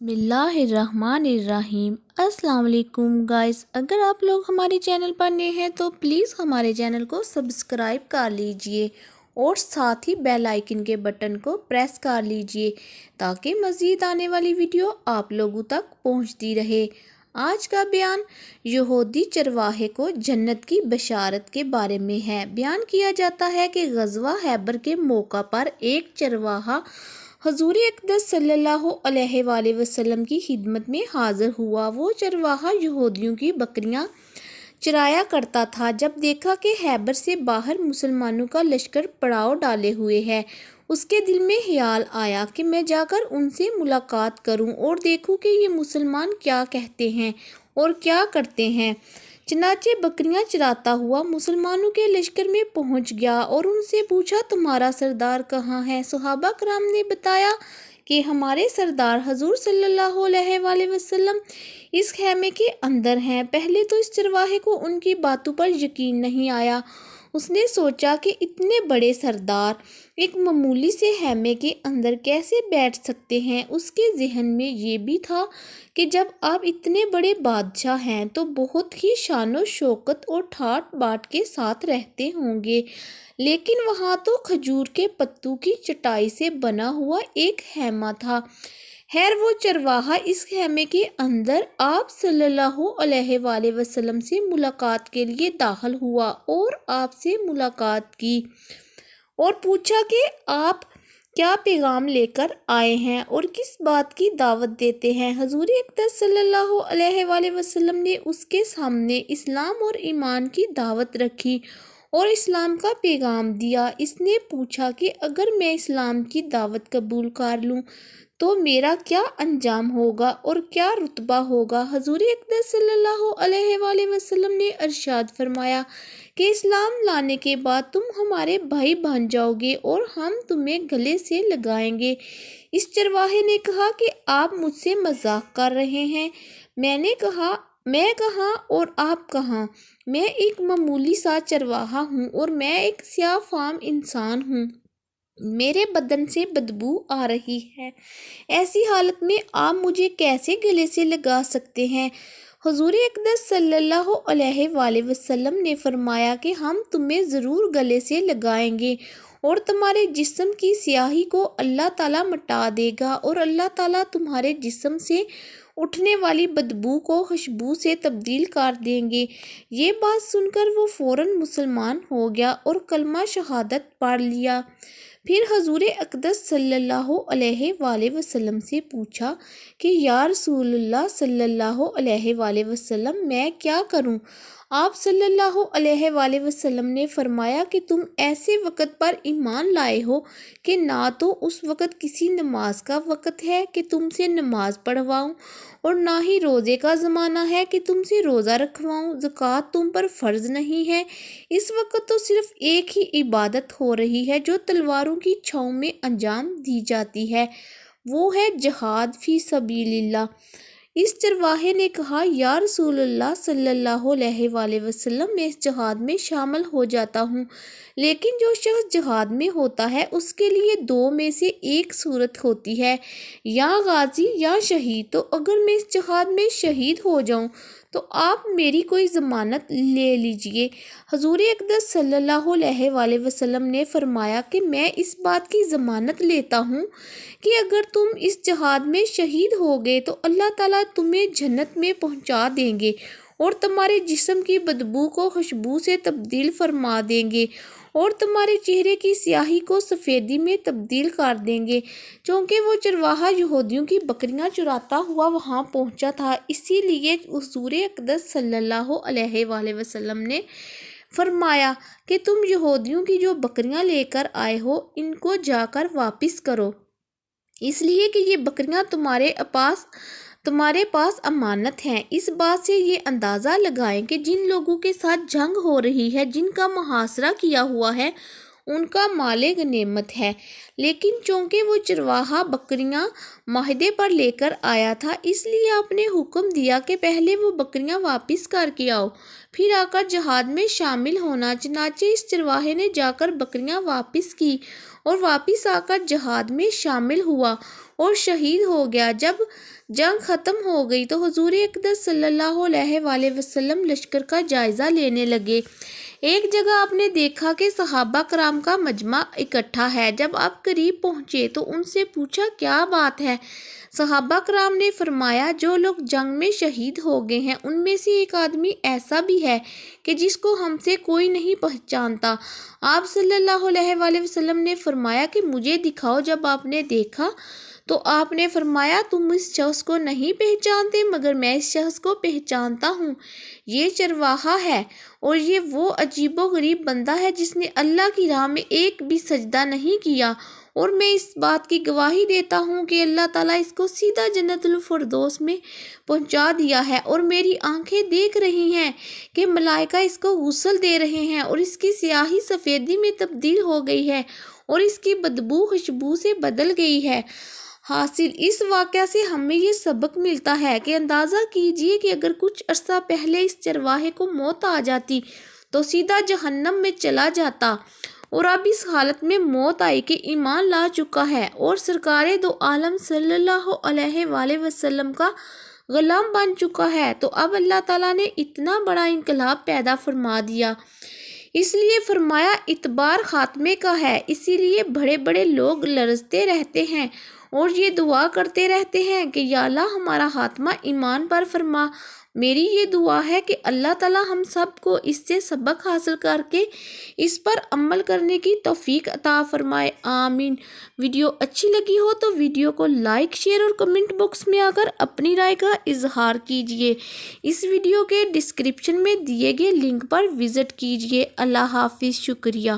बिस्मिल्लाहिर्रहमानिर्रहीम। अस्सलाम वालेकुम गाइस, अगर आप लोग हमारे चैनल पर नए हैं तो प्लीज़ हमारे चैनल को सब्सक्राइब कर लीजिए और साथ ही बेल आइकन के बटन को प्रेस कर लीजिए ताकि मज़ीद आने वाली वीडियो आप लोगों तक पहुंचती रहे। आज का बयान यहूदी चरवाहे को जन्नत की बशारत के बारे में है। बयान किया जाता है कि ग़ज़वा खैबर के मौका पर एक चरवाहा हजूर अक़दस सल्लल्लाहु अलैहि वसल्लम की खिदमत में हाज़िर हुआ। वो चरवाहा यहूदियों की बकरियां चराया करता था। जब देखा कि खैबर से बाहर मुसलमानों का लश्कर पड़ाव डाले हुए है, उसके दिल में ख्याल आया कि मैं जाकर उनसे मुलाकात करूं और देखूं कि ये मुसलमान क्या कहते हैं और क्या करते हैं। चनाचे बकरियां चराता हुआ मुसलमानों के लश्कर में पहुंच गया और उनसे पूछा, तुम्हारा सरदार कहाँ है? सहाबा कराम ने बताया कि हमारे सरदार हजूर सल्लल्लाहु अलैहि वसल्लम इस खैमे के अंदर हैं। पहले तो इस चरवाहे को उनकी बातों पर यकीन नहीं आया। उसने सोचा कि इतने बड़े सरदार एक मामूली से खैमे के अंदर कैसे बैठ सकते हैं। उसके जहन में ये भी था कि जब आप इतने बड़े बादशाह हैं तो बहुत ही शानो शौकत और ठाट बाट के साथ रहते होंगे, लेकिन वहाँ तो खजूर के पत्तों की चटाई से बना हुआ एक खैमा था। खैर, वो चरवाहा इस खैमे के अंदर आप सल्लल्लाहु अलैहि वसल्लम से मुलाकात के लिए दाखिल हुआ और आपसे मुलाकात की और पूछा कि आप क्या पैगाम लेकर आए हैं और किस बात की दावत देते हैं। हजूर अक़दस सल्लल्लाहु अलैहि वसल्लम ने उसके सामने इस्लाम और ईमान की दावत रखी और इस्लाम का पैगाम दिया। इसने पूछा कि अगर मैं इस्लाम की दावत कबूल कर लूँ तो मेरा क्या अंजाम होगा और क्या रुतबा होगा। हजूर अक़दस सल्लल्लाहु अलैहि वसल्लम ने इरशाद फरमाया कि इस्लाम लाने के बाद तुम हमारे भाई बन जाओगे और हम तुम्हें गले से लगाएंगे। इस चरवाहे ने कहा कि आप मुझसे मजाक कर रहे हैं। मैंने कहा, मैं कहाँ और आप कहाँ? मैं एक मामूली सा चरवाहा हूँ और मैं एक स्याह फाम इंसान हूँ। मेरे बदन से बदबू आ रही है। ऐसी हालत में आप मुझे कैसे गले से लगा सकते हैं? हुजूर अक़दस सल्लल्लाहु अलैहि वसल्लम ने फरमाया कि हम तुम्हें ज़रूर गले से लगाएंगे और तुम्हारे जिस्म की स्याही को अल्लाह ताला मिटा देगा और अल्लाह ताला तुम्हारे जिस्म से उठने वाली बदबू को खुशबू से तब्दील कर देंगे। ये बात सुनकर वो फ़ौरन मुसलमान हो गया और कलमा शहादत पढ़ लिया। फिर हजूर अक़दस सल्लल्लाहु अलैहि वसल्लम से पूछा कि या रसूलुल्लाह सल्लल्लाहु अलैहि वसल्लम, मैं क्या करूं? आप सल्लल्लाहु अलैहि वसल्लम ने फरमाया कि तुम ऐसे वक़्त पर ईमान लाए हो कि ना तो उस वक़्त किसी नमाज का वक़्त है कि तुमसे नमाज पढ़वाऊँ और ना ही रोज़े का ज़माना है कि तुमसे रोज़ा रखवाऊँ। ज़कात तुम पर फ़र्ज़ नहीं है। इस वक्त तो सिर्फ एक ही इबादत हो रही है जो तलवारों की छाँव में अंजाम दी जाती है, वो है जिहाद फ़ी सबीलिल्लाह। इस चरवाहे ने कहा, या रसूलुल्लाह सल्लल्लाहु अलैहि वसल्लम, मैं इस जिहाद में शामिल हो जाता हूँ, लेकिन जो शख्स जिहाद में होता है उसके लिए दो में से एक सूरत होती है, या गाजी या शहीद। तो अगर मैं इस जिहाद में शहीद हो जाऊँ तो आप मेरी कोई ज़मानत ले लीजिए। हजूर अक़दस सल्लल्लाहु अलैहि वसल्लम ने फरमाया कि मैं इस बात की ज़मानत लेता हूँ कि अगर तुम इस जिहाद में शहीद हो गए तो अल्लाह ताला तुम्हें जन्नत में पहुँचा देंगे और तुम्हारे जिस्म की बदबू को खुशबू से तब्दील फरमा देंगे और तुम्हारे चेहरे की स्याही को सफ़ेदी में तब्दील कर देंगे। चूँकि वो चरवाहा यहूदियों की बकरियां चुराता हुआ वहाँ पहुँचा था, इसीलिए हुज़ूर अक़दस सल्लल्लाहु अलैहि वसल्लम ने फरमाया कि तुम यहूदियों की जो बकरियां लेकर आए हो इनको जाकर वापस करो, इसलिए कि ये बकरियां तुम्हारे पास अमानत हैं। इस बात से ये अंदाज़ा लगाएं कि जिन लोगों के साथ जंग हो रही है, जिनका मुहासरा किया हुआ है, उनका माले गनीमत है। लेकिन चूँकि वो चरवाहा बकरियां माहदे पर लेकर आया था, इसलिए आपने हुक्म दिया कि पहले वो बकरियां वापस करके आओ, फिर आकर जिहाद में शामिल होना। चनाचे इस चरवाहे ने जाकर बकरियां वापस की और वापस आकर जिहाद में शामिल हुआ اور شہید ہو گیا۔ جب جنگ ختم ہو گئی تو حضور اقدس صلی اللہ علیہ وآلہ وسلم لشکر کا جائزہ لینے لگے۔ ایک جگہ آپ نے دیکھا کہ صحابہ کرام کا مجمع اکٹھا ہے۔ جب آپ قریب پہنچے تو ان سے پوچھا کیا بات ہے؟ صحابہ کرام نے فرمایا جو لوگ جنگ میں شہید ہو گئے ہیں ان میں سے ایک آدمی ایسا بھی ہے کہ جس کو ہم سے کوئی نہیں پہچانتا۔ آپ صلی اللہ علیہ وآلہ وسلم نے فرمایا کہ مجھے دکھاؤ۔ جب آپ نے دیکھا تو آپ نے فرمایا تم اس شخص کو نہیں پہچانتے مگر میں اس شخص کو پہچانتا ہوں، یہ چرواہا ہے اور یہ وہ عجیب و غریب بندہ ہے جس نے اللہ کی راہ میں ایک بھی سجدہ نہیں کیا، اور میں اس بات کی گواہی دیتا ہوں کہ اللہ تعالیٰ اس کو سیدھا جنت الفردوس میں پہنچا دیا ہے، اور میری آنکھیں دیکھ رہی ہیں کہ ملائکہ اس کو غسل دے رہے ہیں اور اس کی سیاہی سفیدی میں تبدیل ہو گئی ہے اور اس کی بدبو خوشبو سے بدل گئی ہے۔ حاصل اس واقعہ سے ہمیں یہ سبق ملتا ہے کہ اندازہ کیجئے کہ اگر کچھ عرصہ پہلے اس چرواہے کو موت آ جاتی تو سیدھا جہنم میں چلا جاتا، اور اب اس حالت میں موت آئی کہ ایمان لا چکا ہے اور سرکار دو عالم صلی اللہ علیہ وآلہ وسلم کا غلام بن چکا ہے، تو اب اللہ تعالیٰ نے اتنا بڑا انقلاب پیدا فرما دیا۔ اس لیے فرمایا اعتبار خاتمے کا ہے، اسی لیے بڑے بڑے لوگ لرزتے رہتے ہیں اور یہ دعا کرتے رہتے ہیں کہ یا اللہ ہمارا خاتمہ ایمان پر فرما۔ میری یہ دعا ہے کہ اللہ تعالیٰ ہم سب کو اس سے سبق حاصل کر کے اس پر عمل کرنے کی توفیق عطا فرمائے، آمین۔ ویڈیو اچھی لگی ہو تو ویڈیو کو لائک، شیئر اور کمنٹ باکس میں آ کر اپنی رائے کا اظہار کیجیے۔ اس ویڈیو کے ڈسکرپشن میں دیے گئے لنک پر وزٹ کیجیے۔ اللہ حافظ، شکریہ۔